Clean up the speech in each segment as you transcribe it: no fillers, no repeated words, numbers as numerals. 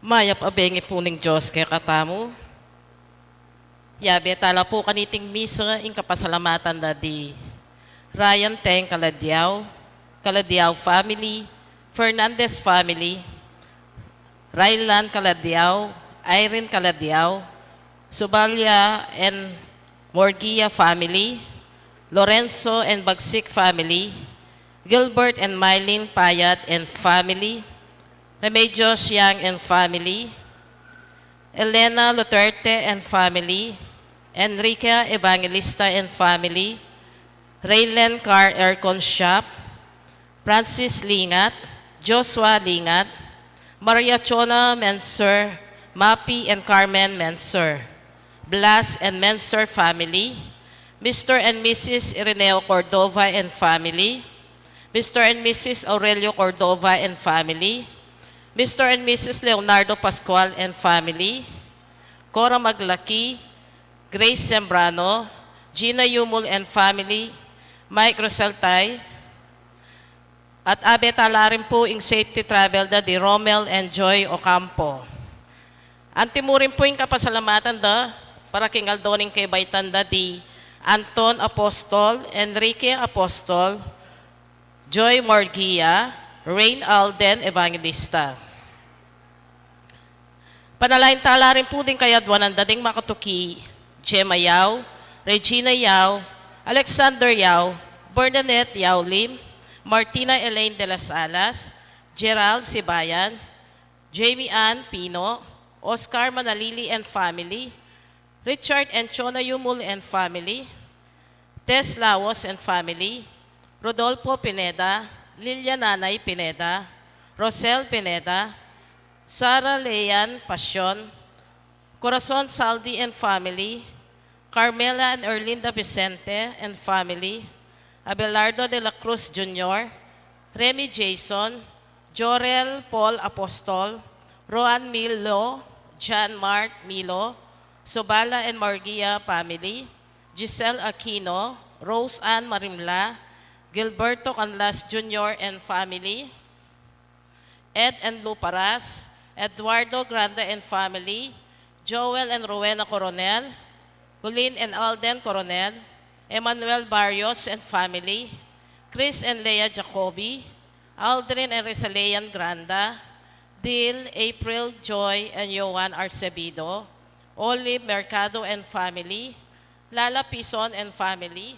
Mayap abengi po ning Diyos kaya katamu. Yabe tala po kaniting misa ing kapasalamatan da di Ryan Teng Kaladiao family, Fernandez family, Rylan Kaladiao, Irene Kaladiao, Subalia and Morgia family, Lorenzo and Bagsik family, Gilbert and Mylene Payat and family, Remedios Yang and family, Elena Luterte and family, Enrique Evangelista and family, Raylen Car Aircon Shop, Francis Lingat, Joshua Lingat, Maria Chona Mensur, Mapi and Carmen Mensur, Blas and Mensur family, Mr. and Mrs. Ireneo Cordova and family, Mr. and Mrs. Aurelio Cordova and family, Mr. and Mrs. Leonardo Pascual and family, Cora Maglaki, Grace Sembrano, Gina Yumul and family, Mike Roseltay, at abetala rin po ing safety travel da di Romel and Joy Ocampo. Antimurin po yung kapasalamatan da para kingal doning kay baitan da di Anton Apostol, Enrique Apostol, Joy Morgia, Rain Alden Evangelista. Panalain tala rin po din kayadwanan dading makatuki, Gemma Yao, Regina Yao, Alexander Yao, Bernadette Yao Lim, Martina Elaine de las Alas, Gerald Sibayan, Jamie Ann Pino, Oscar Manalili and family, Richard and Chona Yumul and family, Tess Laos and family, Rodolfo Pineda, Lilia Nanay Pineda, Rosel Pineda, Sara Leyan Pasyon, Corazon Saldi and family, Carmela and Erlinda Vicente and family, Abelardo de la Cruz Jr., Remy Jason, Jorel Paul Apostol, Roan Milo, John Mart Milo, Sobala and Margia family, Giselle Aquino, Rose Ann Marimla, Gilberto Canlas Jr. and family, Ed and Lou Paras, Eduardo Granda and family, Joel and Rowena Coronel, Colleen and Alden Coronel, Emmanuel Barrios and family, Chris and Leah Jacobi, Aldrin and Rizalean Granda, Dil, April, Joy, and Joan Arcebido, Olive Mercado and family, Lala Pison and family,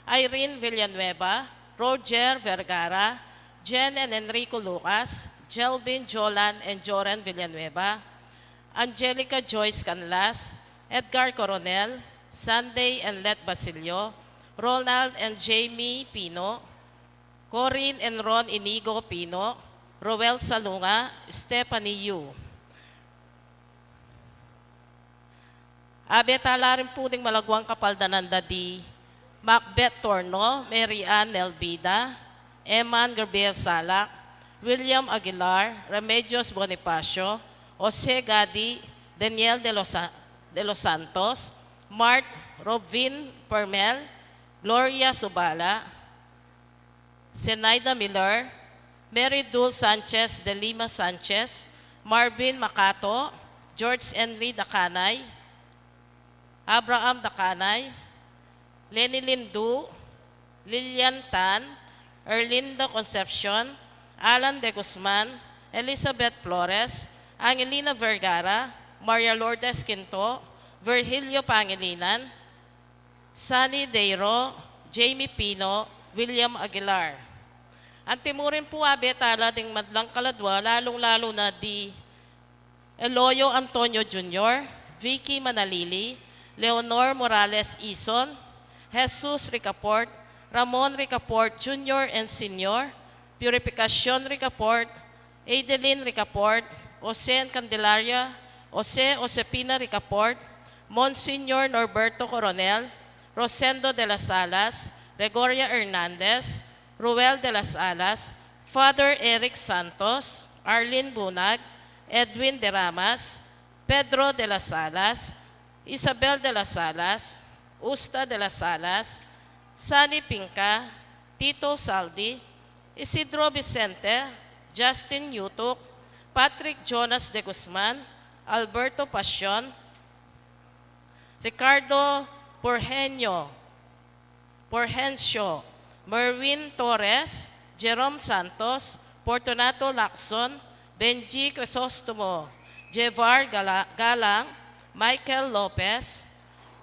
Irene Villanueva, Roger Vergara, Jen and Enrico Lucas, Jelvin Jolan and Joran Villanueva, Angelica Joyce Canlas, Edgar Coronel, Sunday and Let Basilio, Ronald and Jamie Pino, Corinne and Ron Inigo Pino, Roel Salunga, Stephanie Yu. Abetala rin po ding malagwang kapaldanan da di Macbeth Torno, Mary Ann Nelvida, Eman Gerbea Salak, William Aguilar, Remedios Bonifacio, Jose Gadi, Daniel de los Santos, Mart Robin Permel, Gloria Subala, Zenaida Miller, Mary Dul Sanchez de Lima Sanchez, Marvin Macato, George Henry Dacanay, Abraham Dacanay, Lenny Lindu, Lilian Tan, Erlinda Concepcion, Alan De Guzman, Elizabeth Flores, Angelina Vergara, Maria Lourdes Quinto, Virgilio Pangilinan, Sunny Deiro, Jamie Pino, William Aguilar. Antimurin po abetala ding madlang kaladwa, lalong-lalo na di Eloyo Antonio Jr., Vicky Manalili, Leonor Morales Ison, Jesus Ricaport, Ramon Ricaport Jr. and Sr., Purificacion Ricaport, Adeline Ricaport, Jose Candelaria, Jose Josepina Ricaport, Monsignor Norberto Coronel, Rosendo de las Alas, Gregoria Hernandez, Ruel de las Alas, Father Eric Santos, Arlene Bunag, Edwin De Ramas, Pedro de las Alas, Isabel de las Alas, Usta de las Alas, Sani Pinca, Tito Saldi, Isidro Vicente, Justin Yutuk, Patrick Jonas de Guzman, Alberto Pasion, Ricardo Porhencio, Merwin Torres, Jerome Santos, Fortunato Lacson, Benji Crisostomo, Jevar Galang, Michael Lopez,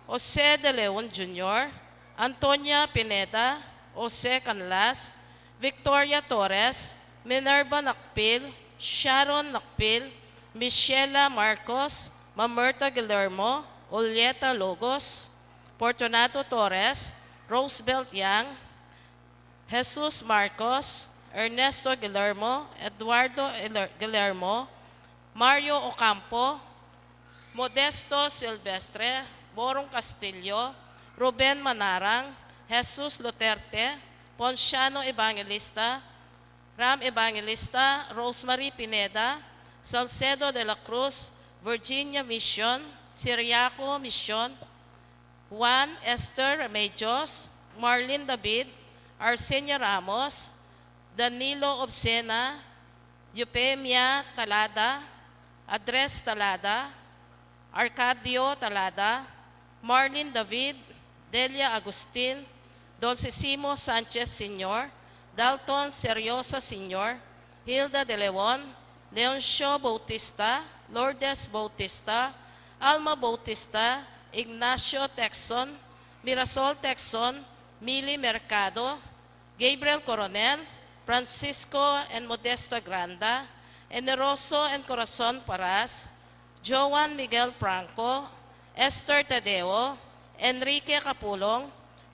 Jose de Leon Jr., Antonia Pineda, Jose Canlas, Victoria Torres, Minerva Nakpil, Sharon Nakpil, Michela Marcos, Mamerta Guillermo, Ulieta Logos, Fortunato Torres, Roosevelt Yang, Jesus Marcos, Ernesto Guillermo, Eduardo Guillermo, Mario Ocampo, Modesto Silvestre, Borong Castillo, Ruben Manarang, Jesus Luterte, Ponciano Evangelista, Ram Evangelista, Rosemary Pineda, Salcedo de la Cruz, Virginia Mission, Siriaco Mission, Juan Esther Remedios, Marlene David, Arsenio Ramos, Danilo Obsena, Eupemia Talada, Andres Talada, Arcadio Talada, Marlene David, Delia Agustin, Dulcissimo Sanchez Sr., Dalton Seriosa Sr., Hilda de Leon, Leoncio Bautista, Lourdes Bautista, Alma Bautista, Ignacio Texon, Mirasol Texon, Mili Mercado, Gabriel Coronel, Francisco and Modesta Granda, Eneroso and Corazon Paras, Joan Miguel Franco, Esther Tadeo, Enrique Capulong,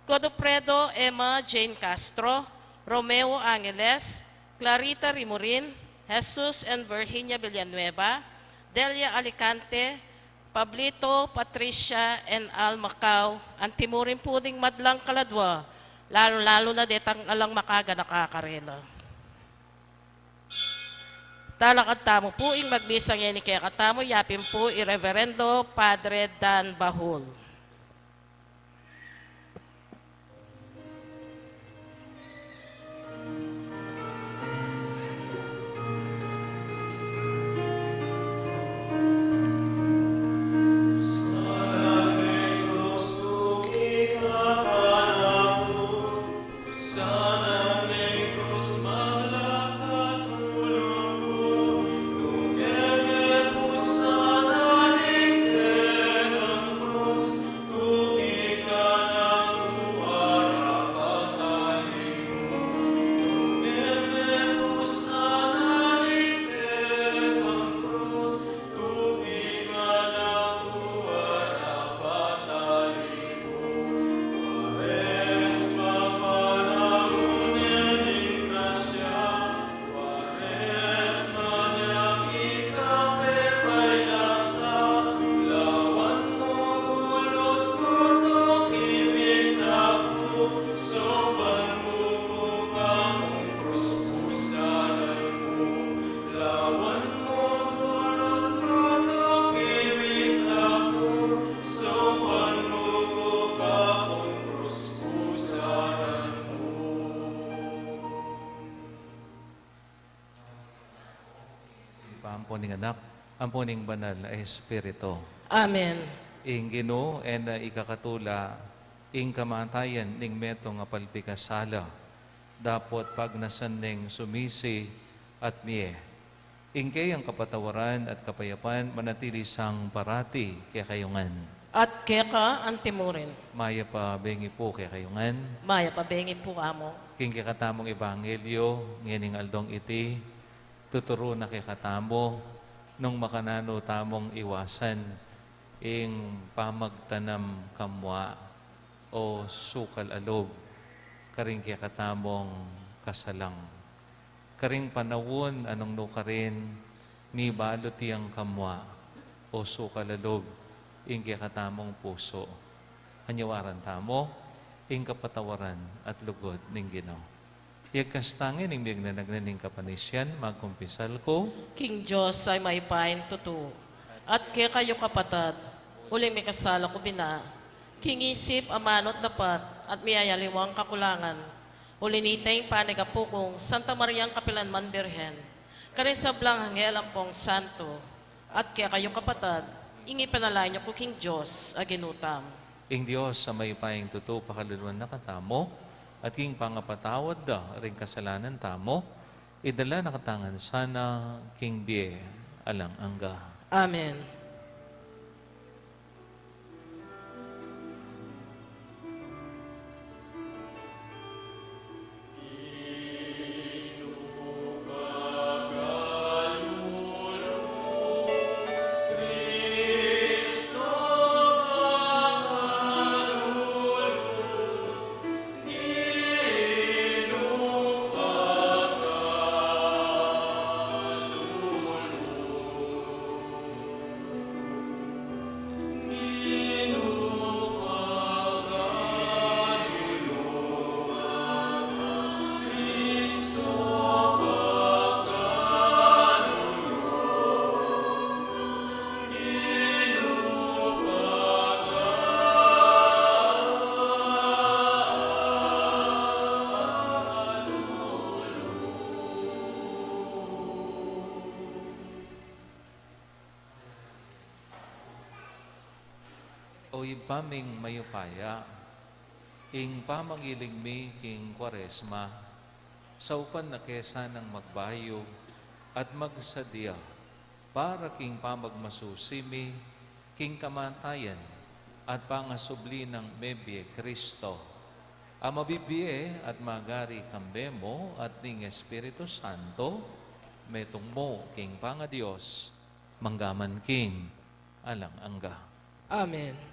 Godofredo Emma Jane Castro, Romeo Angeles, Clarita Rimurin, Jesus and Virginia Villanueva, Delia Alicante, Pablito, Patricia, and Al Macau, ang timurin po ding madlang kaladwa, lalo-lalo na detang alang makaga nakakarela. Talakad tamo po, ing magbisang yan ni kaya katamo, yapin po, Irreverendo Padre Dan Bahul. Amponing anak, amponing banal na Espiritu. Amen. Ing Ginoo en ikakatula, ing kamatayan ning meto nga palpikasala, dapot pagnasan ning sumisi at miye. Ing kayang kapatawaran at kapayapan manatili sang parati kaya kayungan. At kaya ka ang timurin, Maya pa bengi po kaya kayungan. maya pabengi po amo. King kakatamong ebanghelyo, ngining aldong iti, tuturo na kay katamo, nung makanano tamong iwasan, ing pamagtanam kamwa o sukal alob, karing kay katamong kasalang. Karing panawon anong no karin, mi balot tiyang kamwa o sukal alob, ing kay katamong puso. Hanyawaran tamo, ing kapatawaran at lugod ning Ginoo. Iagkastangin, ing biyag na nagnaning kapanisyan, magkumpisal ko. King Diyos ay may pain tutu. At kaya kayo kapatad, uling may kasala ko bina, King isip amanot dapat at miyayaliwang kakulangan. Ulinitay panigapukong Santa Mariang Kapilanman Birhen, Karin sa blang hangelang pong santo, at kaya kayong kapatad, ingi panalain niyo ko King Diyos, aginutam. Ing Diyos sa may paing tuto pakaluluan na katamo, at king pangapatawad da ring kasalanan tamo, idala nakatangan sana king bie alang angga. Amen. O ipaming mayupaya, ing pamangiling mi king Kwaresma, sa upan na kesa ng magbayo at magsadya, para king pamagmasusimi, king kamatayan, at pangasubli ng Bebye Kristo. Ang mabibie at magari kambemo at ning Espiritu Santo, metong mo king pangadiyos, manggaman king alang angga. Amen.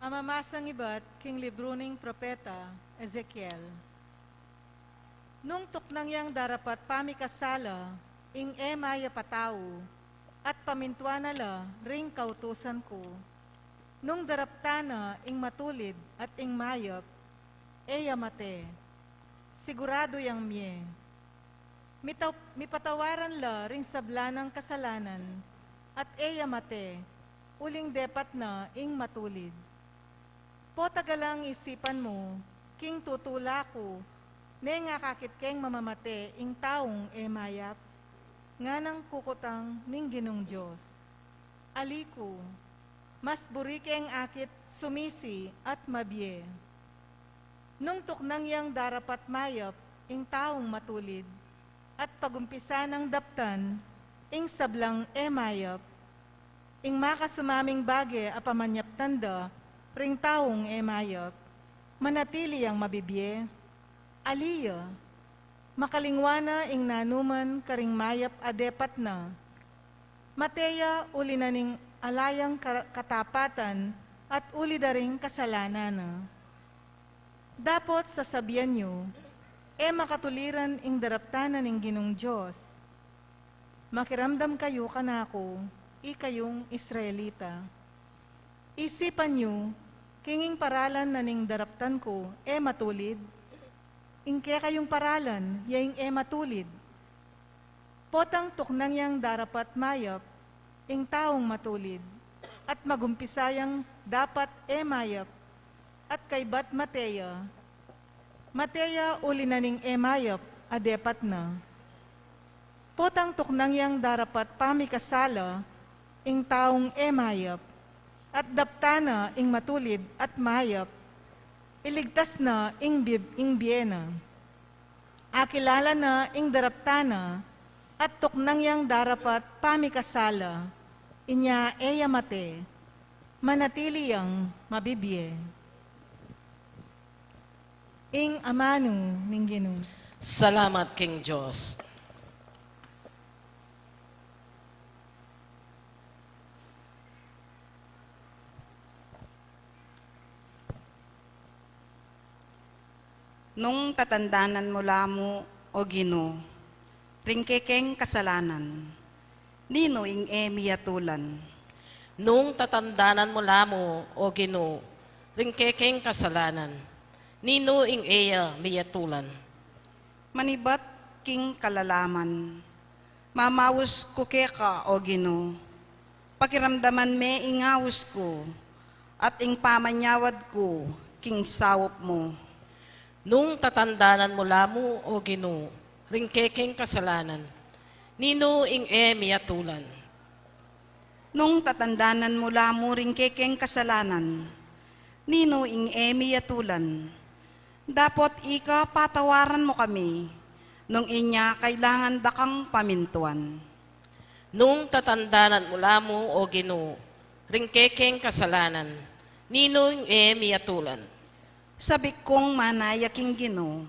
Amamasang iba't king libruning propeta Ezekiel. Nung tuknang yang darapat pamikasala, ing emaya patao, at pamintuanala ring kautusan ko. Nung daraptana ing matulid at ing mayop, eya mate, sigurado yang mie. Mipatawaran la ring sabla ng kasalanan, at eya mate, uling depat na ing matulid. Po tagalang isipan mo, king tutula ko, ne nga kakit keng mamamate ing taong emayap, nga nang kukutang ning Ginong Diyos. Aliko, mas buri keng akit sumisi at mabye. Nung tuknang yang darapat mayap ing taong matulid, at pagumpisa ng daptan, ing sablang emayap, ing makasumaming bage apamanyap tanda, ring taong emayop, manatili ang mabibye, aliya, makalingwana ing nanuman karing mayap adepat na, mateya uli na ning alayang katapatan at uli da ring kasalanan na. Dapot sasabihan nyo, makatuliran ing daraptanan ing Ginong Diyos. Makiramdam kayo kanako, ikayong Israelita. Isipan nyo, kinging paralan na ning daraptan ko, matulid. Ingke kayong paralan, yaing matulid. Potang tuknang yang darapat mayap, ing taong matulid. At magumpisayang dapat mayap, at kay bat Mateya. Mateya uli na ning mayap, adepat na. Potang tuknang yang darapat pamikasala, ing taong mayap, at daptana ing matulid at mayap, iligtas na ing biyena. Akilala na ing daraptana, at tuknang yang darapat pamikasala, inya mate, manatili yang mabibye. Ing amano ning Ginoo. Salamat King Diyos. Nung tatandanan mo lamo, o Ginoo, ringkekeng kasalanan, nino ing miyatulan. Nung tatandanan mo lamo, o Ginoo, ringkekeng kasalanan, nino ing eya miyatulan. Manibat king kalalaman, mamawus ko keka, o Ginoo, pakiramdaman me ingawus ko, at ing pamanyawad ko, king sawop mo. Nung tatandanan mo lamo o Ginoo, ringkekeng kasalanan, nino ing miyatulan. Nung tatandanan mo lamo ring kekeng kasalanan, nino ing yatulan. Dapot ika patawaran mo kami, nung inya kailangan dakang pamintuan. Nung tatandanan mo lamo o Ginoo, ringkekeng kasalanan, nino ing miyatulan. Sabik kong manayaking Ginoo,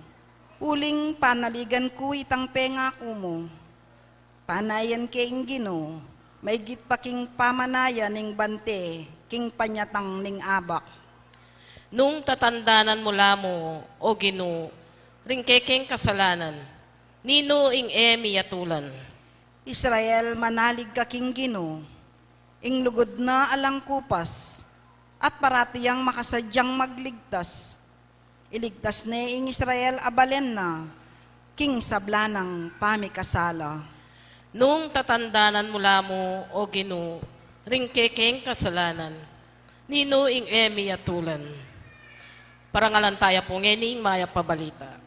uling panaligan ko itang pengako mo. Panayan king Ginoo, may git pa king pamanaya ning bante, king panyatang ning abak. Nung tatandanan mo lamo o Ginoo, ringkekeng kasalanan, nino ing miyatulan. Israel manalig ka king Ginoo, ing lugod na alang kupas, at paratiyang makasadyang magligtas. Iligtas ne ing Israel abalen na, king sablanang pamikasala. Nung tatandanan mo lamo o Ginoo, ringkekeng kasalanan, nino ing miyatulan. Parangalan tayo po ngening maya pabalita.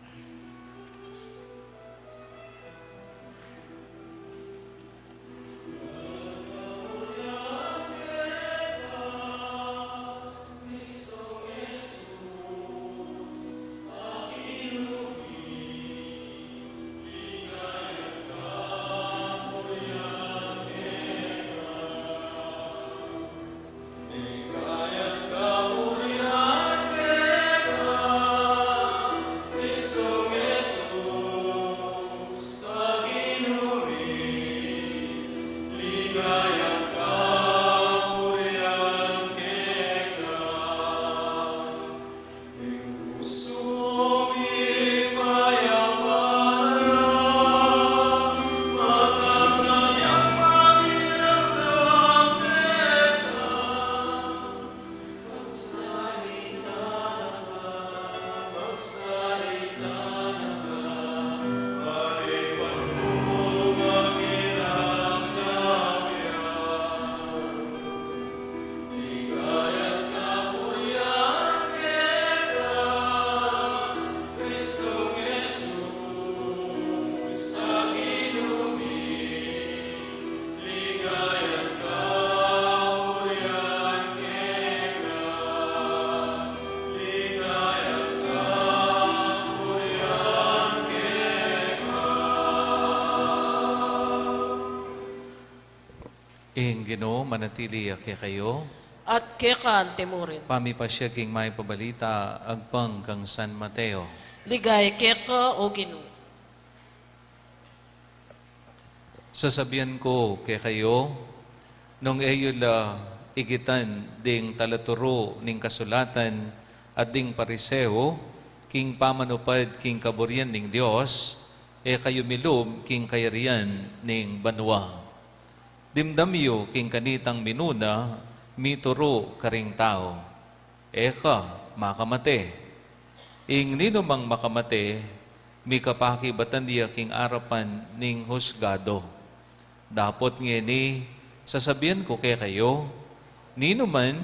Ing Ginoo, manatili kay kayo. At kekan temurin. Pamipasya king may pabalita, agpang kang San Mateo. Ligay keka o Ginoo. Sasabihan ko kay kayo, nung eyo la igitan ding talaturo ning kasulatan at ding pariseo, king pamanupad king kaburyan ning Dios, kayo milom king kayarian ning banwa. Dimdamyo king kanitang minuna, mituro karing tao. Eka, makamate. Ing ninumang makamate, mi kapakibatan diya king arapan ning husgado. Dapot ngeni, sasabihan ko kay kayo, ninuman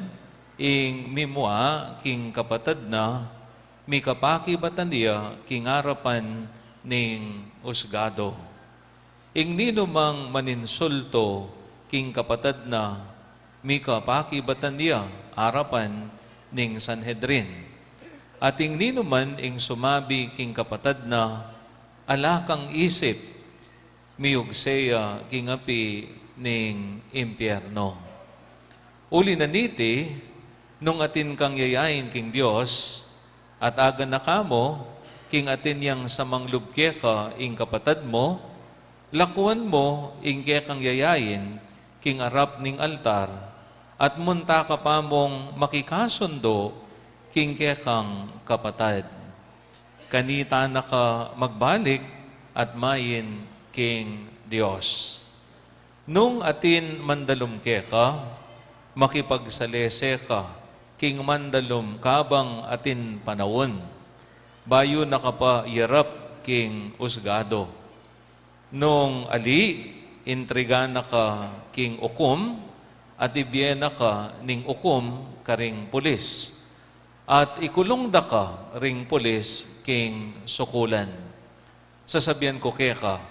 ing mimua king kapatad na, mi kapakibatan diya king arapan ning husgado. Ing ninumang maninsulto king kapatad na, mi kapakibatan diya arapan ning Sanhedrin. At ing ninuman ing sumabi king kapatad na, alakang isip, miugseya king api ning impyerno. Uli na niti, nung atin kang yayain king Dios, at aga na kamo, king atin yang samang lubke ka ing kapatad mo, lakuan mo ing kang yayain, king arap ning altar, at munta ka pa mong makikasundo, king kang kapatad. Kanita na ka magbalik at mayin king Dios. Nung atin mandalum ka, makipagsalese ka, king mandalum kabang atin panawon, bayo na ka pa yarap king usgado. Nung ali, intriga na ka king ukum, at ibiyena ka ning ukom karing pulis. At ikulong da ka ring pulis king sukulan. Sasabihan ko keka,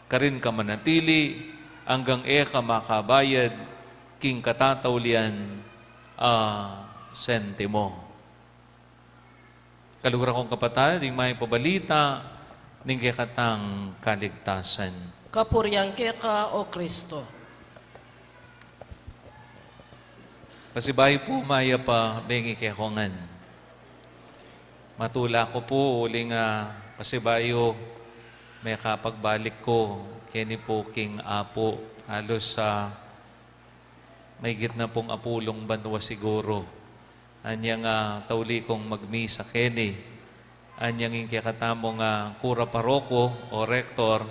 karin ka manatili, hanggang ka makabayad, king katataulian sentimo. Kalugra kong kapatid, ing may pabalita, ning kekatang kaligtasan. Kapuriang ka, O Kristo. Pasibay po, maya pa, bengi kekongan. Matula ko po, uling pasibayo, may kapagbalik ko, kini po king apo, halos sa may gitna pong apulong banwa siguro. Anyang tauli kong magmisa keni. Anyang yung kakatamong kura paroko o rektor,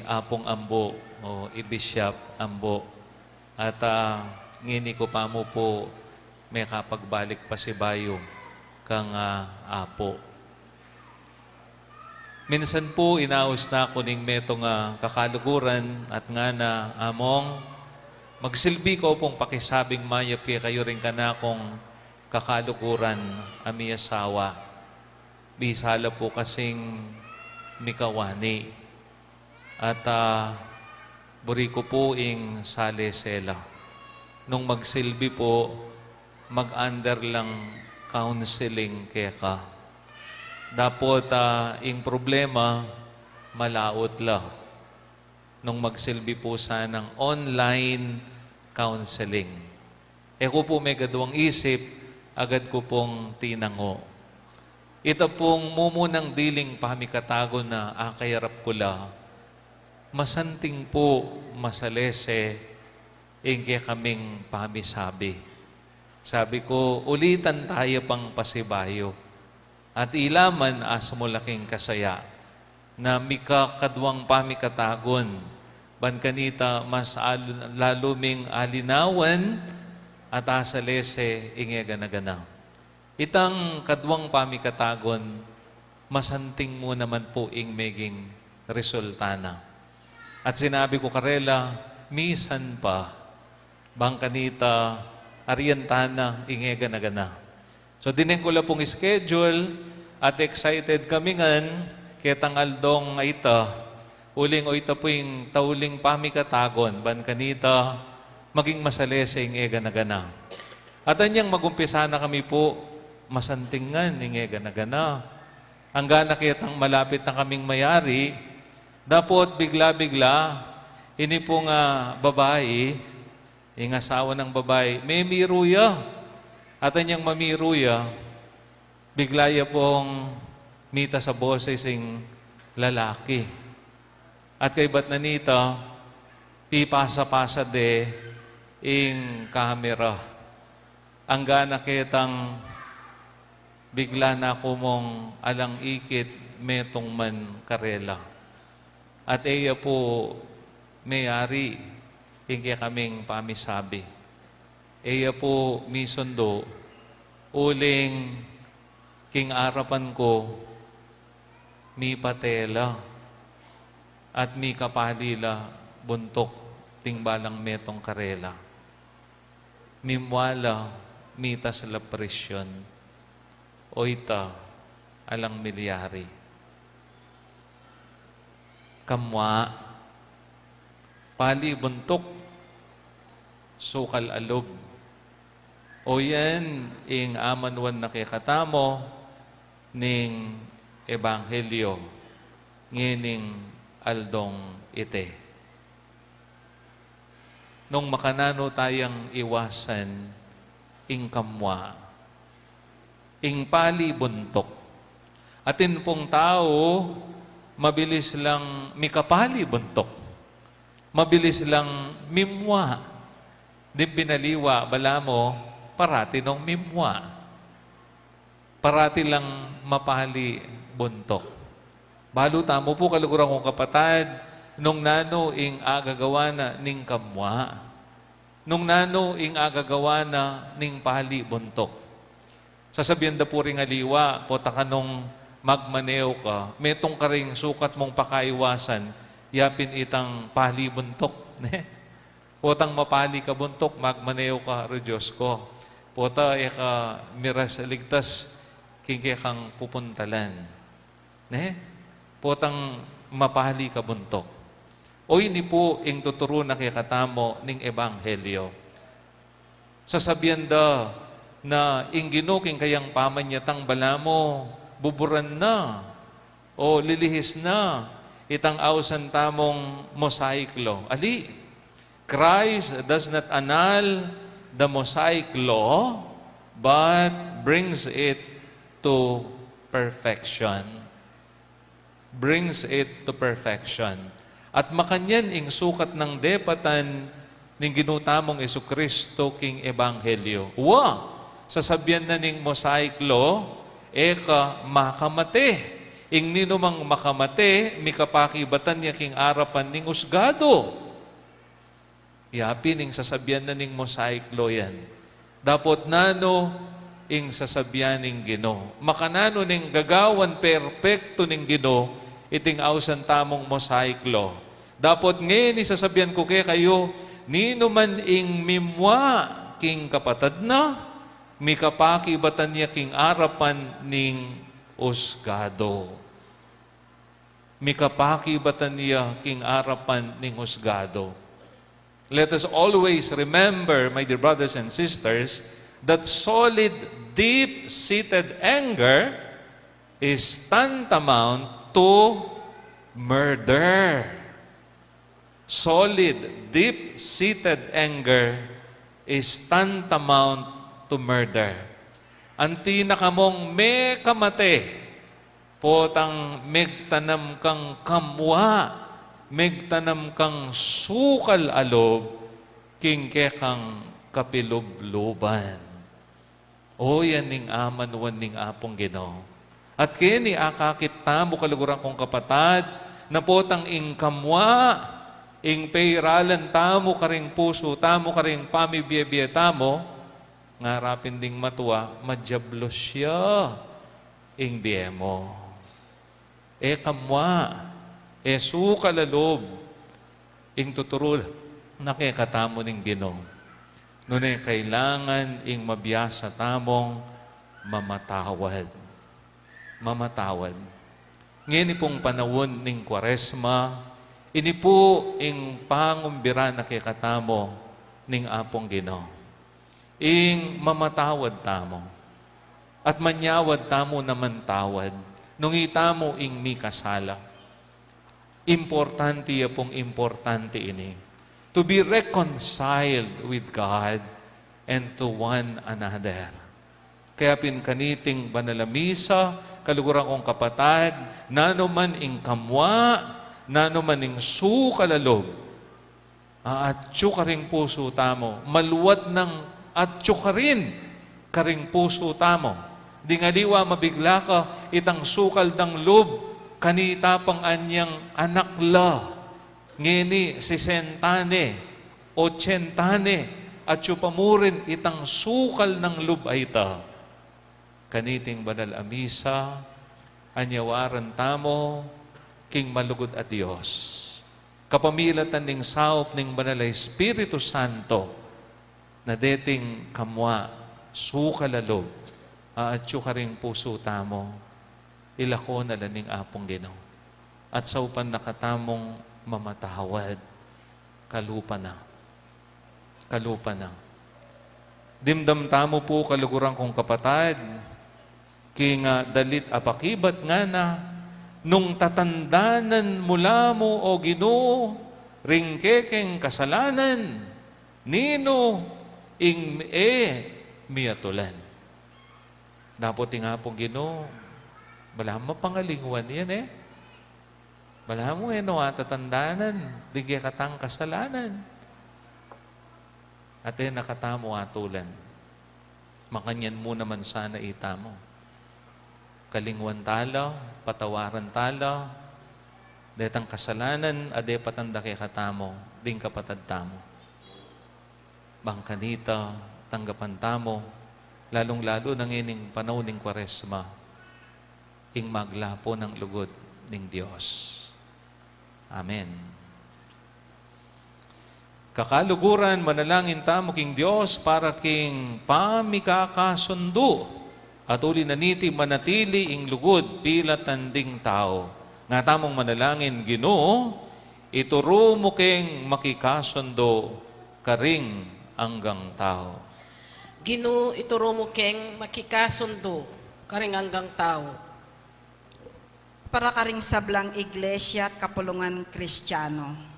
apong ambo o i-bishop ambo. At ngini ko pa mo po may kapagbalik pa si Bayo kang apo. Minsan po inaos na ko ning metong kakaluguran at nga na among magsilbi ko pong pakisabing mayapi kayo rin ka na kong kakaluguran ami asawa. Bisala po kasing mikawani. At buri ko po ing sale-sela. Nung magsilbi po, mag-under lang counseling keka. Dapat ing problema, malaot la. Nung magsilbi po sanang online counseling. Ko po may gadawang isip, agad ko pong tinango. Ito pong mumunang diling pamikatago na akayarap ko la. Masanting po masalese, ingke kaming pamisabi. Sabi ko, ulitan tayo pang pasibayo. At ilaman as mulaking kasaya na mika kadwang pamikatagon ban kanita mas laluming alinawan at asalese inge gana-gana. Itang kadwang pamikatagon masanting mo naman po ing meging resultana. At sinabi ko karela, misan pa bang kanita ariantana inge gana-gana. So, dineng ko lang pong schedule at excited kami ngan ketang aldong ita. Uling o ita po yung tauling pamikatagon. Ban kanita, maging masalesing gana-gana. At anyang magumpisa na kami po, masantingan gana-gana. Hanggang na ketang malapit na kaming mayari, dapat bigla-bigla, ini pong babae, yung asawa ng babae, may miruya. At anyang mamiruya, biglaya pong mita sa boses ng lalaki. At kay ba't nanita, pipasa-pasa de ing kamera. Ang gana kitang bigla na kumong alang ikit metong man karela. At iya po mayari, hindi kaming pamisabi. Eya po misundo, uling king arapan ko, mi patela at mi kapalila buntok tingbalang metong karela. Mimwala mita sa presyon, oita alang milyari. Kamwa, pali buntok, sukal alog. O yan, ing amanwan na kikatamo ning Ebanghelyo ngining aldong ite. Nung makanano tayang iwasan, ing kamwa, ing pali buntok. Atin pong tao, mabilis lang mikapali buntok. Mabilis lang mimwa. Di pinaliwa, bala mo, parati nung mimwa. Parati lang mapali buntok. Balo tamo po kaluguran kong kapatid, nung nano ing agagawa na ning kamwa. Nung nano ing agagawa na ning pali buntok. Sasabihan da po rin aliwa, pota ka nung magmaneo ka, metong ka ring sukat mong pakaiwasan, yapin itang pali buntok. Potang mapali ka buntok, magmaneo ka, ro Diyos ko. Pota, eka miras ligtas, kingke kang pupuntalan. Ne? Potang mapali ka buntok. O ini po ing tuturo na kikatamo ning Ebanghelyo. Sasabihan da na ing ginuking kayang pamanyatang balamo, buburan na, o lilihis na, itang ausan tamong Mosaic law. Ali, Christ does not annul the Mosaic law, but brings it to perfection. Brings it to perfection. At makanyan ing sukat ng depatan ning ginutamong Jesucristo king Ebanghelyo. Sasabihan na ning Mosaic law, eka makamate. Ing ninumang makamate, mikapakibatan niya king arapan ning usgado. Yapi ning sasabihan na ning Mosaic law yan. Dapot nano ing sasabihan ning Ginoo. Makanano ning gagawan perpekto ning Ginoo, iting ausan tamong Mosaic law. Dapot ngayon sasabihan ko kayo, nino man ing mimwa king kapatad na, mikapakibatan niya king arapan ning usgado. Mikapakibatan niya king arapan ning usgado. Let us always remember, my dear brothers and sisters, that solid, deep-seated anger is tantamount to murder. Solid, deep-seated anger is tantamount to murder. Anti na kamong me kamate, potang megtanam kang kamwa, megtanam kang sukal alob, kingke kang kapilubluban. O yan ning aman wan ning apong Ginoo. At kini akakit tamo kaluguran kong kapatad, na potang ing kamwa, ing peiralan tamo karing puso, tamo karing pamibiyabia tamo, ngarapin ding matuwa, madyablos siya, ing biyemo. E kamwa, sukalalob, ing tuturo nakikatamo ning Ginoo. Ngunit kailangan ing mabiyasa tamong mamatawad. Mamatawad. Ngayon pong panahon ning Kwaresma, ini po ing pangumbira na kikatamo ning apong Ginoo. Ing mamatawad tamo. At manyawad tamo naman tawad. Nung itamo ing mikasala. Importante pong importante ini. To be reconciled with God and to one another. Kaya pinkaniting banalamisa, kaluguran kong kapatad, nano man ing kamwa, nano man ing sukalalob, atyo ka ring puso tamo, maluwat ng atyo ka rin karing puso tamo. Di nga diwa mabigla ka, itang sukal dang loob, kanita pang anyang anak la, ngeni 60, 80, at pamurin itang sukal ng loob ay ta. Kaniting banal amisa, anyawaran tamo, king malugod at Diyos. Kapamilatan ning saop ning banal Espiritu Santo, na deting kamwa, sukal alob, at ka ring puso tamo, ilako na laning apong Ginoo. At sa upan nakatamong mamatawad, kalupa na. Kalupa na. Dimdam tamo po kaluguran kong kapatad, king dalit apakibat nga na, nung tatandanan mula mo o Ginoo, ringkekeng kasalanan, nino ing miyatulan. Dapat nga pong Ginoo, bala mo pangalingwan yan Bala mo tatandanan, digya katang kasalanan. At nakatamo atulan. Makanyan mo naman sana itamo. Kalingwan talo, patawaran talo, detang kasalanan, ade patanda kay katamo, ding kapatad tamo. Bangkanita, tanggapan tamo, lalong-lalo nang ining panahon ng Kwaresma, ing maglapo ng lugod ng Diyos. Amen. Kakaluguran, manalangin tamo king Dios para king pamikakasundo at uli naniti manatili ing lugod pila tanding tao. Nga tamong manalangin Ginoo, ituro mo king makikasundo karing anggang tao. Ginoo, ituro mo keng makikasundo, karing hanggang tao. Para karing sablang iglesia at kapulungan kristyano.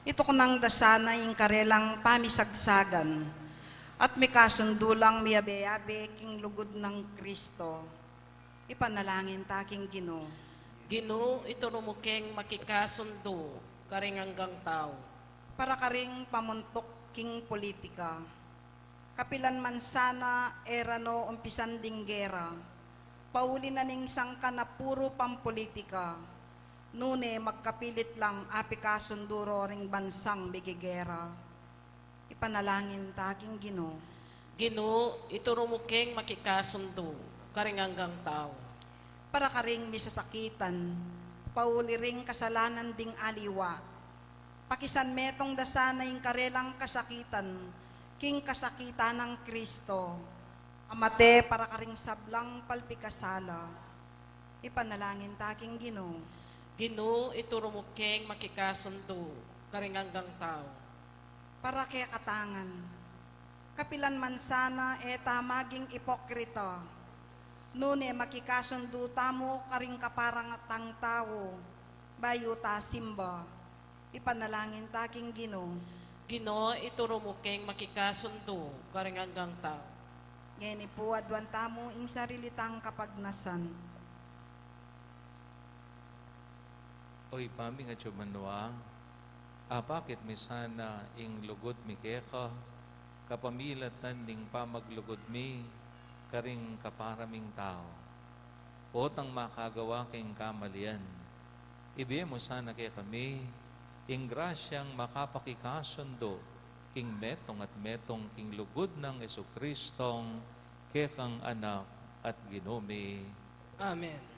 Ito ko nang dasana yung karelang pamisagsagan at may kasundulang miyabe-yabe king lugod ng Kristo. Ipanalangin taking Ginoo. Ginoo, ituro mo keng makikasundo, karing hanggang tao. Para karing pamuntok king politika. Kapilan man sana erano umpisan ding gera. Pauli na ning sangka na puro pampolitika. Nune magkapilit lang api kasunduro ring bansang bigigera. Ipanalangin taking Ginoo. Ginoo, ituro mo keng makikasundo, karing hanggang tao. Para karing misasakitan, pauli ring kasalanan ding aliwa. Pakisan metong dasana yung karelang kasakitan, king kasakitan ng Kristo. Amate para karing sablang palpikasala. Ipanalangin taking Ginoo. Ginoo, ituro mo keng makikasundo, karing hanggang tao. Para kaya katangan, kapilan man sana tamaging ipokrito. Nune makikasundo tamo karing kaparangatang tao, bayo ta simba. Ipanalangin taking Ginoo. Ginoo, ituro mo keng makikasundo, karing hanggang tao. Ngayon ipuadwan tamo ing sarilitang kapagnasan. Oy, pami nga chumanwa, bakit misana ing lugod mi keka, kapamilatan ding pamaglugod mi, karing kaparaming tao. Otang makagawa king kamalian. Ibe mo sana kay kami, ing grasyang makapakikasundo, king metong at metong king lugod ng Jesucristong, kekang anak at Ginoo. Amen.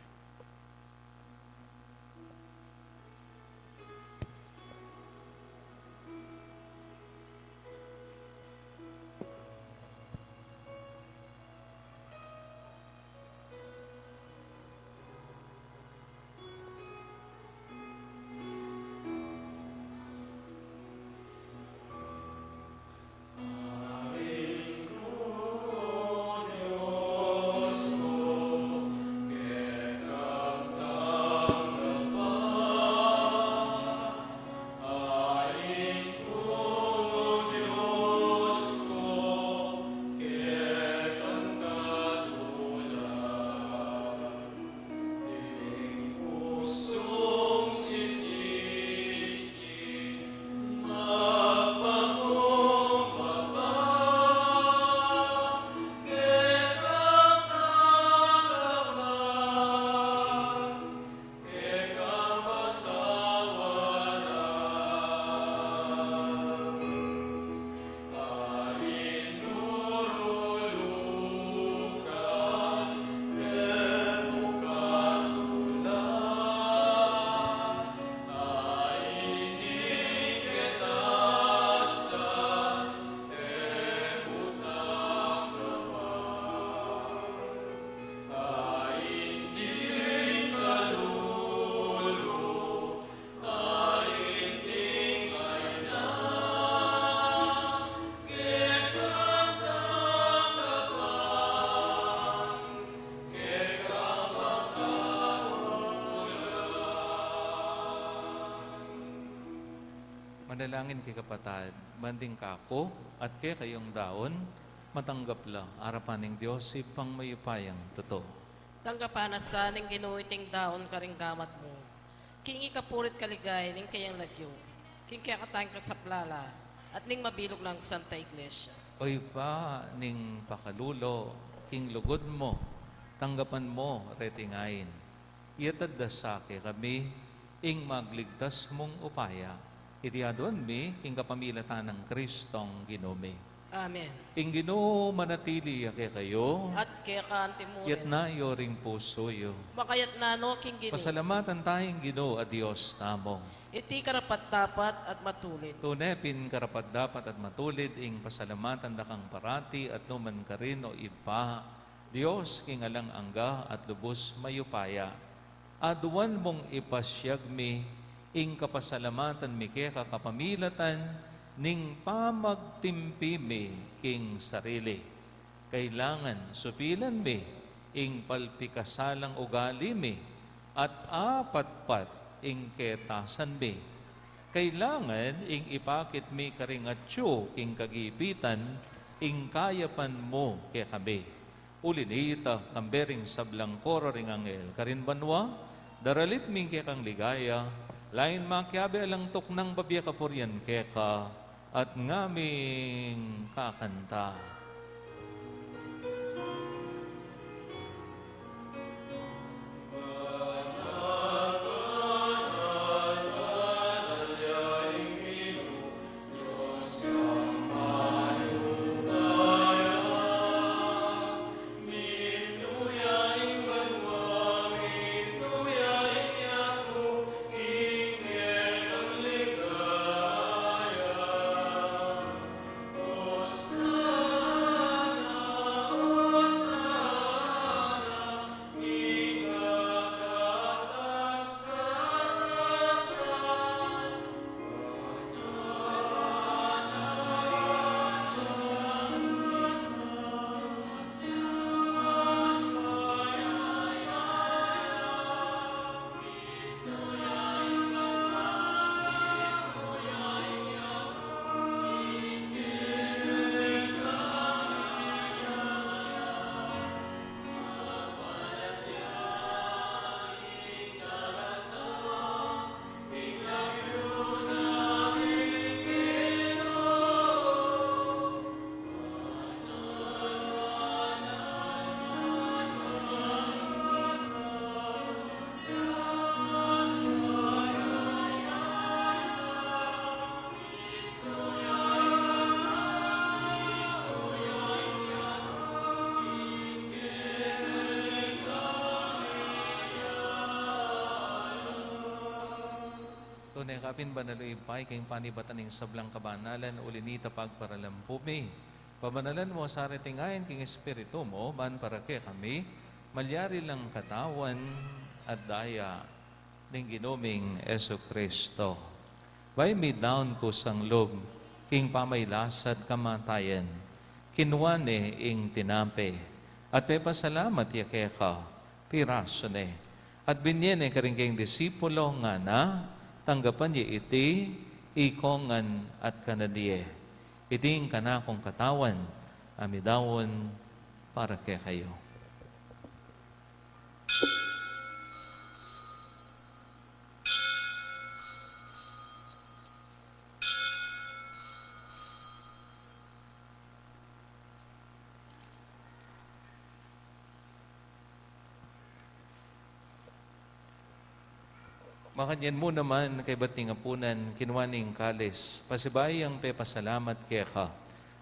Manalangin kay kapatad, banding kako, at kay kayong daon, matanggap lang, arapan ng Diyos, ipang mayupayang totoo. Tanggapan na sa ning Ginoo iting daon karing gamat mo. King ikapurit kaligay ning kayang lagyo. King kaya katang ka sa plala at ning mabilog ng Santa Iglesia. Oy pa, ning pakalulo, king lugod mo, tanggapan mo, retingayin. Iatad da sa kami, ing magligtas mong upaya. Itiadwan mi, ing kapamilatan ng Kristong Ginoo. Amen. Ing Ginoo manatili ake kayo, At kaya kaanti mo yat na yoring puso yo. makayat na no King Ginoo. Pasalamatan tayong Ginoo a Dios tamo. iti karapat-dapat at matulid. Tunepin karapat dapat at matulid ing pasalamatan da kang parati at numan ka rin o iba. Diyos king alang angga at lubos mayupaya. Aduan mong ipasyag mi ing kapasalamatan mi kaya kapamilatan ning pamagtimpi mi king sarili. Kailangan supilan mi ing palpikasalang ugali mi at apatpat ing ketasan mi. Kailangan ing ipakit mi karingatyo ing kagipitan ing kayapan mo kaya kami. Ulinita kambering sablang koro ring angel karin banwa daralit ming kaya kang ligaya lain makiabe alang tuknang babya kapuryan kaya ka at ngaming kakanta. Tunay kapin banaloy pay kayong panibatan ng sablang kabanalan ulinita pagparalampumi. Pabanalan mo sa aritingayan king espiritu mo, man para kay kami, malyari lang katawan at daya ng ginuming Eso Kristo. Bay mi down ko sang lob, king pamaylasad kamatayan, kinwane ing tinape, at may pasalamat yake ka, piraso ne. At binyene ka rin kayong disipulo nga na, tanggapan niya iti, ikongan at kanadiye. Iting kanakong katawan, amidawon para kay kayo. Makanyan mo naman kay bating apunan, kinwaning kalis, pasibay ang pasalamat kaya ka.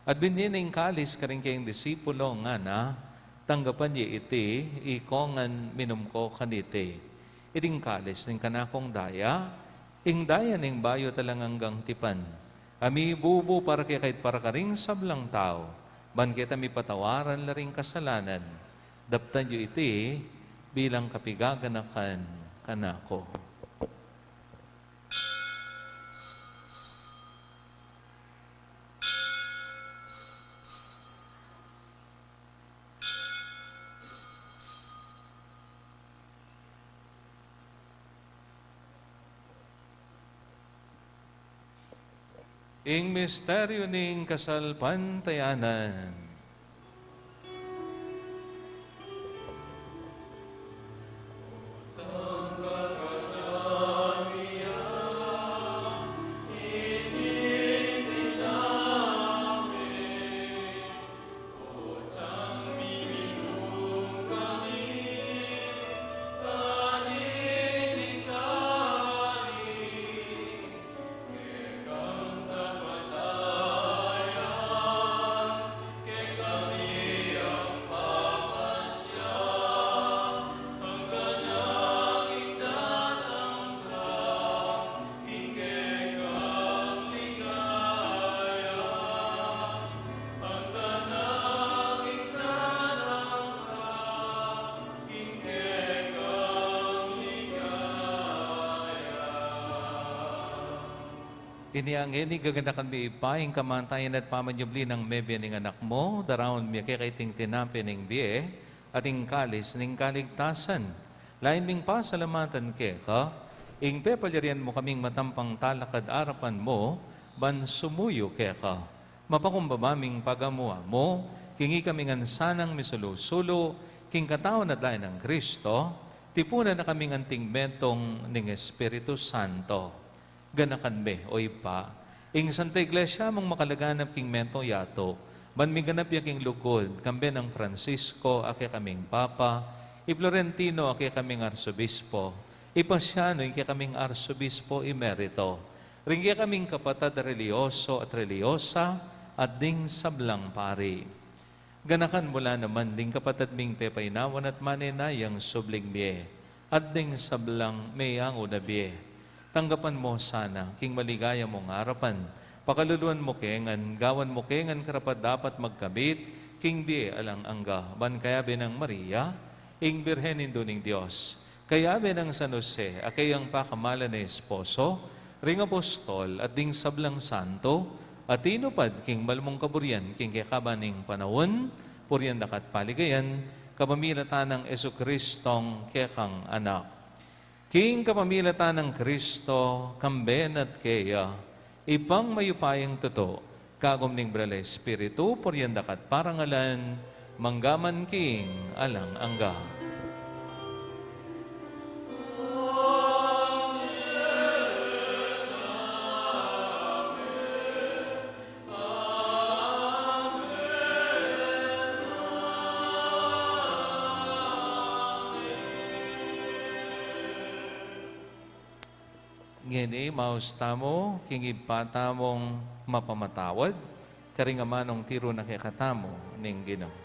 At binyaning kalis ka rin kayong disipulo nga na, tanggapan niya iti, ikongan minum ko kanite. Iting kalis ng kanakong daya, ing daya ng bayo talang hanggang tipan. Ami bubo para kaya kahit para ka ring sablang tao, ban kita mi patawaran la ring kasalanan, daptan niyo iti, bilang kapigaganakan kanako. Ing misteryo ning kasalpantayanan. Iniangeni gaganakan mi ipaing kamantayan at pamanyubli ng mebya ning anak mo, darawon mi kikaiting tinapin ning biye, ating kalis ning kaligtasan. Lain ming pasalamatan ke ka, ing pepalyarian mo kaming matampang talakad arapan mo, ban sumuyo ke ka. Mapakumbabaming pagamuha mo, kingi kaming ansanang misulusulo, king katawan at lain ng Kristo, tipunan na kaming anting bentong ning Espiritu Santo. Ganakan me, oy pa. Ing Santa Iglesia mong makalaganap king mento yato, ban mi ganap yaking lukod, kambe ng Francisco, ake kaming Papa, i Florentino, ake kaming Arsobispo, ipasiano, ake kaming Arsobispo emerito, ringya kaming kapatad religyoso at religyosa, at ding sablang pari. Ganakan mula naman ding kapatad ming pepaynawan at maninayang subling biye, at ding sablang mayang unabiye. Tanggapan mo sana, king maligaya mong harapan. Pakaluluan mo kengan, gawan mo kengan karapat dapat magkabit, king biye alang angga, ban kaya benang Maria, ing birhenin duning Diyos. Kaya benang San Jose, akayang pakamalan na esposo, ring apostol at ding sablang santo, at inupad king malmong kaburian, king kakabaning panawon, purian dakat paligayan, kapamilatan ng Esukristong kekang anak. King kapamilatan ng Kristo, kamben at keya, ipang mayupayang toto, kagom ning brale Espiritu, puryandakat parangalan, manggaman king alang angga. Ngeni, maustamo, kingipata mong mapamatawad, karingamanong tiro na kikatamo, ning Ginoo.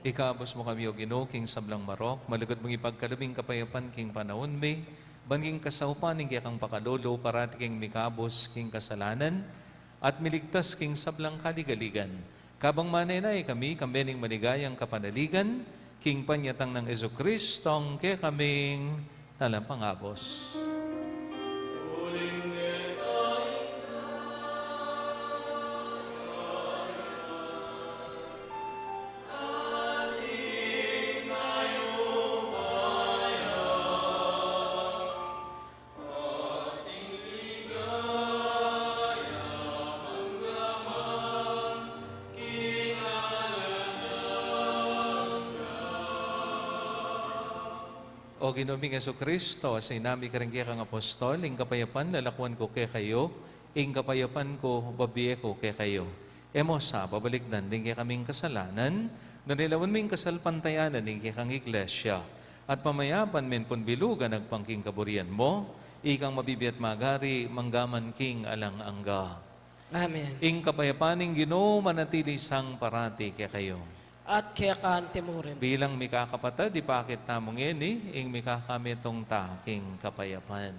Ikabos mo kami o Ginoo, king sablang marok, malugod mong ipagkalubing kapayapan king panahon may, banging kasaupan ning kang pakalolo, parati king mikabos king kasalanan, at miligtas king sablang kaligaligan. Kabang manenay kami, kambening maligayang kapanaligan, king panyatang ng Esukristong kaya kaming talampangabos. O Ginoong Jesucristo, sa inami ka rin kaya kang apostol, ing kapayapan, lalakwan ko kaya kayo, ing kapayapan ko, babiye ko kaya kayo. Emo sa, babalikdan din kaya kaming kasalanan, nanilawan ming kasalpantayanan din kaya kang iglesia, at pamayapan men pun bilugan nagpangking kaburian mo, ikang mabibiyat magari, manggaman king alang angga. Amen. Ing kapayapaning Ginoo manatili sang parati kay kayo. At kaya kan timurin. Bilang mikakapatad, ipakit namong ini, ing mikakamitong taking kapayapan.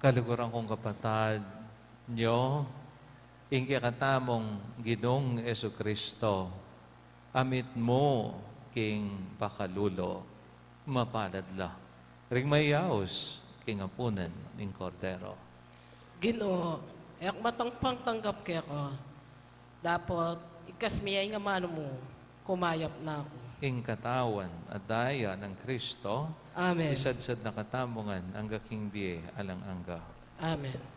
Kaliguran kong kapatad nyo, ing katamong Ginong Yesu Kristo, amit mo king pakalulo, mapaladla. Ring mayaos king apunan ning kordero. Ginoo, yak matangpang tanggap kaya ko. Dapat ikasmiyay nga mano mo, kumayap na ako. Ing katawan at daya ng Kristo, Amen. isadsad na katamongan ang gaking biye alang angga. Amen.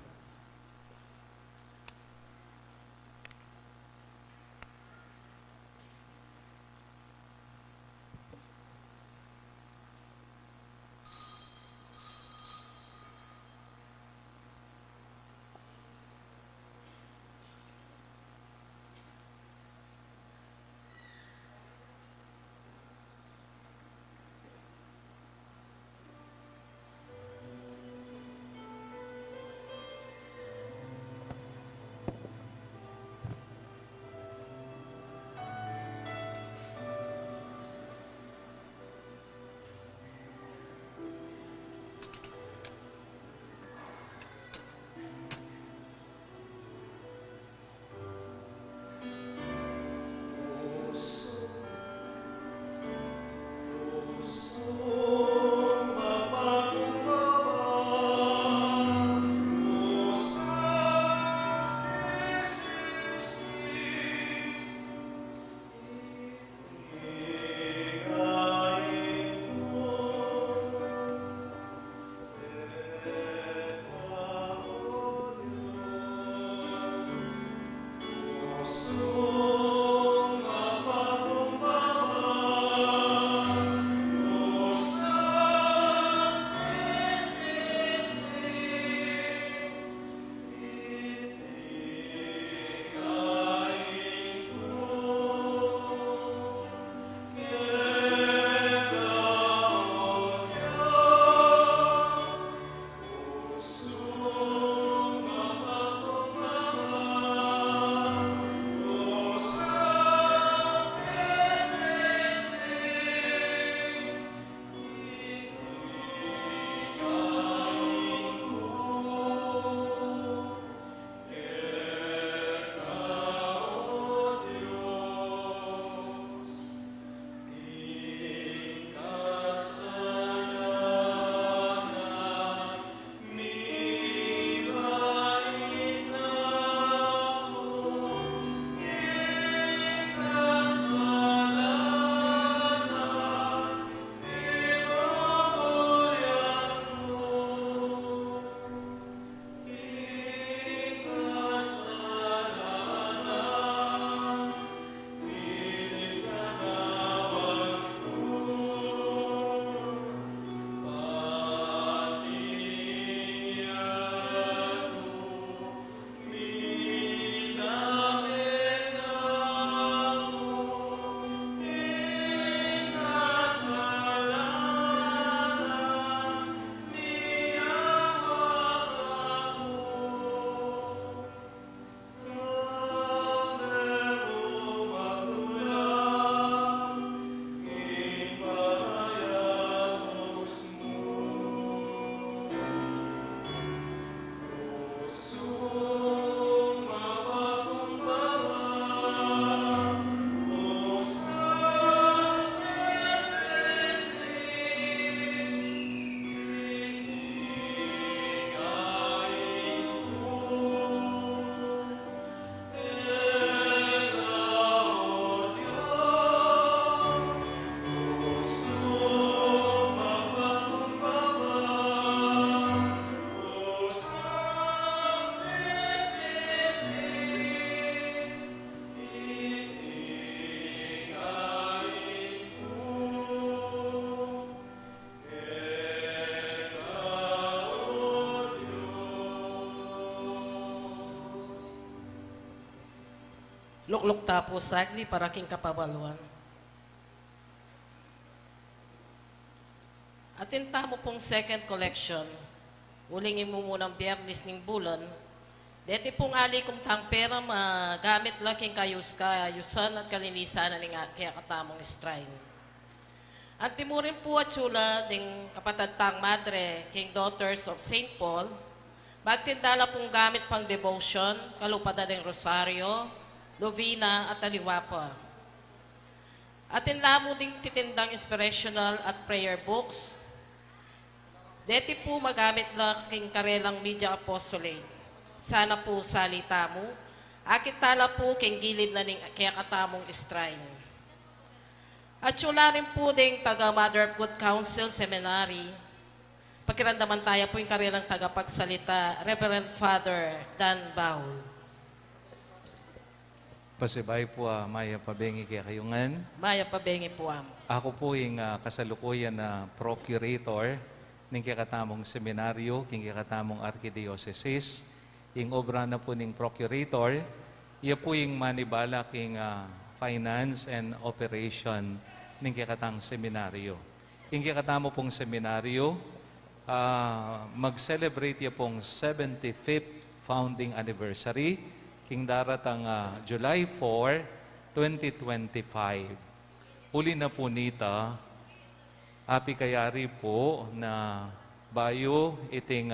lukluk tapo sagli para king kapabaluan. Atin tamo pong second collection, ulingin mo munang biyernes ning bulan, deti pong ali kong tang pera magamit lang king kayusan at kalinisan na kaya katamong strain. At timurin po at sula ding kapatid tang madre, king daughters of St. Paul, magtindala pong gamit pang devotion, kalupada ng rosaryo, novena at aliwapa. At tinlamo ding titindang inspirational at prayer books. Deti po magamit lang king karelang media apostolate. Sana po salita mo, akit tala po king gilid na ning kaya katamong strain. At sula rin po ding taga Mother of Good Counsel Seminary. Pakiramdaman tayo po yung karilang tagapagsalita, Reverend Father Dan Baul. Pasibay po Maya Pabengi kaya kayungan. Maya pabengi po amo. Ako po yung kasalukuyan na procurator ng kakatamong seminaryo, king kakatamong arkidiocese. Yung obra na po ng procurator, iya po yung manibala king finance and operation ng kikatang seminaryo. Yung kikatamo pong seminaryo, mag-celebrate ya pong 75th founding anniversary, king daratang July 4, 2025. Uli na po nita, happy kayari po na bayo iting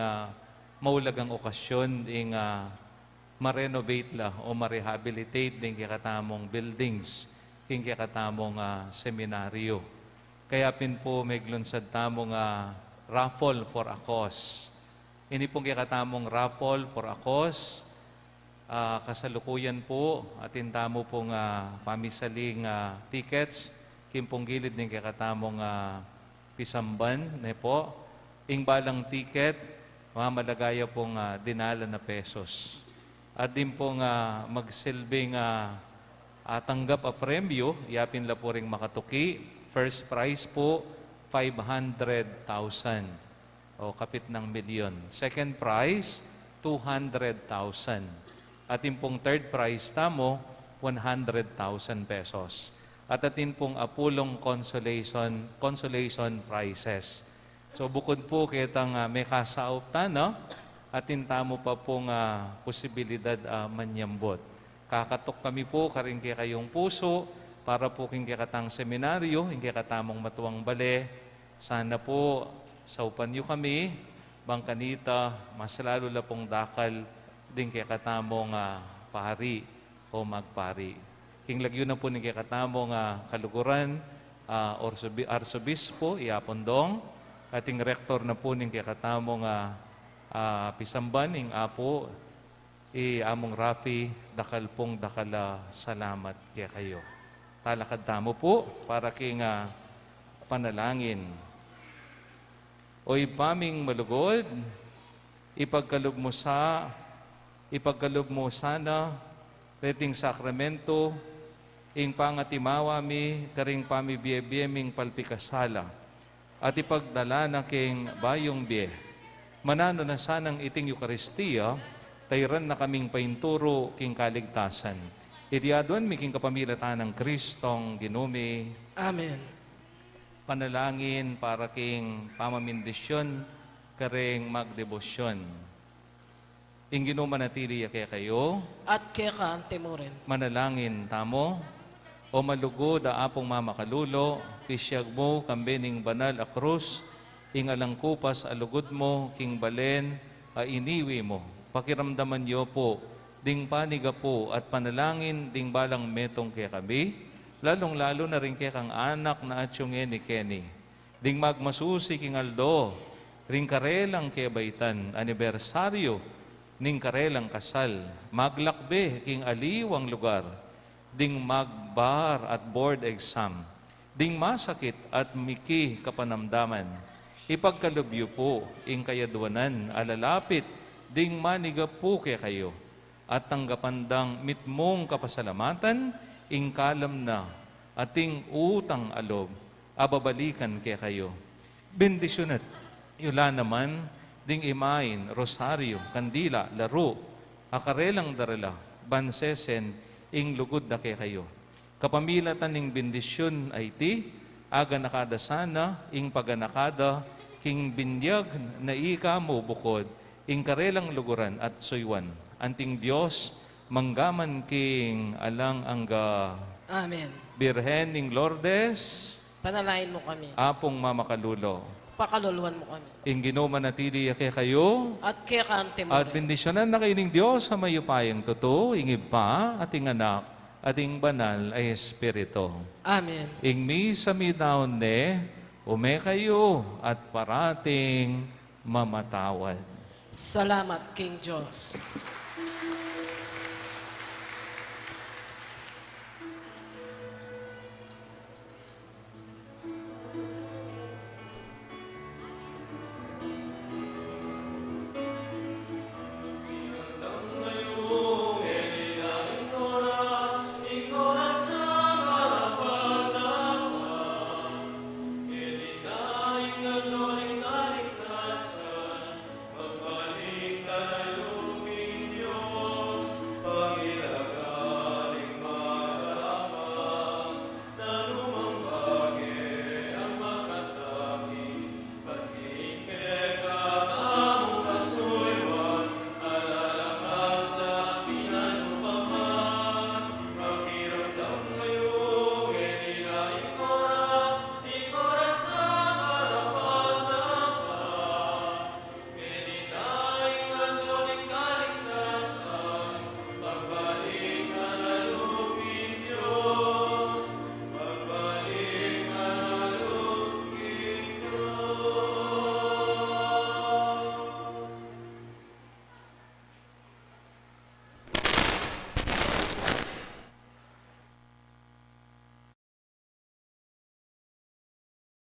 maulagang okasyon ing ma-renovate la o ma-rehabilitate din kikatamong buildings king kikatamong seminaryo. Kaya pin po may glunsad tamong raffle for a cause. Ini pong kikatamong raffle for a cause, kasalukuyan po atin tamo pong pamisaling tickets king pong gilid din kikatamong Pisamban ne po. Ing balang ticket, mamalagaya pong dinala na pesos. At din pong magsilbing tanggap a premyo, yapin la po ring makatuki. First prize po, 500,000 o kapit ng milyon. Second prize, 200,000. At yung pong third prize tamo, 100,000 pesos. At atin pong apulong consolation prizes. So bukod po kitang may kasauptan, no? Atin tamo pa pong posibilidad manyambot. Kakatok kami po karing kayong puso para po king katang seminaryo, king katamong matuwang bale. Sana po saupan niyo kami, bangkanita, mas lalo la pong dakal din katamong pari o magpari. King lagyo na po ni katamong kaluguran, Arsobispo, Iapondong, ating rektor na po ni katamong Pisamban, ing apo, among Rafi, dakal pong dakala salamat kaya kayo. Talakad tamo po para king panalangin. Oy paming malugod, ipagkaloob mo sana, reting sakramento, ing pangatimawa mi, karing pamibiyeming palpikasala, at ipagdala na king bayong biye. Manano na sanang iting Eukaristiya, tayran na kaming painturo king kaligtasan. Itiadwan mi king kapamilatan ng Kristong ginumi. Amen. Panalangin para king pamamindisyon, karing magdebosyon. Ing ginumanatili kaya kayo, At kaya ka timurin. manalangin tamo, o malugod apong mamakalulo, pisyag mo kambening banal a krus, ing alangkupas alugod mo, king balen, iniwi mo. Pakiramdaman niyo po, ding paniga po at panalangin, ding balang metong kaya kami, lalong-lalo na rin kaya kang anak na atsyongin ni Kenny. Ding magmasusi king Aldo, ring karelang kaya baitan, anibersaryo, ning karelang kasal, maglakbe king aliwang lugar, ding magbar at board exam, ding masakit at miki kapanamdaman, ipagkalubyo po ing kayadwanan, alalapit, ding maniga po kaya kayo, at tanggapandang mitmong kapasalamatan, ing kalam na, ating utang alob, ababalikan kaya kayo. Bendisyonat, yula naman, ding imain, rosaryo, kandila, laro, akarelang darala, bansesen, ing lugod na kay kayo. Kapamilatan ning bendisyon ay ti, aga nakada sana, ing paganakada, king binyag na ika mo bukod, ing karelang luguran at suywan. Anting Diyos, manggaman king alang angga. Amen. Birhen ning Lourdes, Panalain mo kami. apong mamakalulo. Pakaluluan mo kami. Ing ginumanatili kay kayo, At kaya kante mo at rin. bendisyonan na kayo ning Diyos sa mayupayang totoo, ingib pa, ating anak, ating banal ay Espiritu. Amen. Ing mi sa midawon ne, ume kayo at parating mamatawad. Salamat, King Diyos.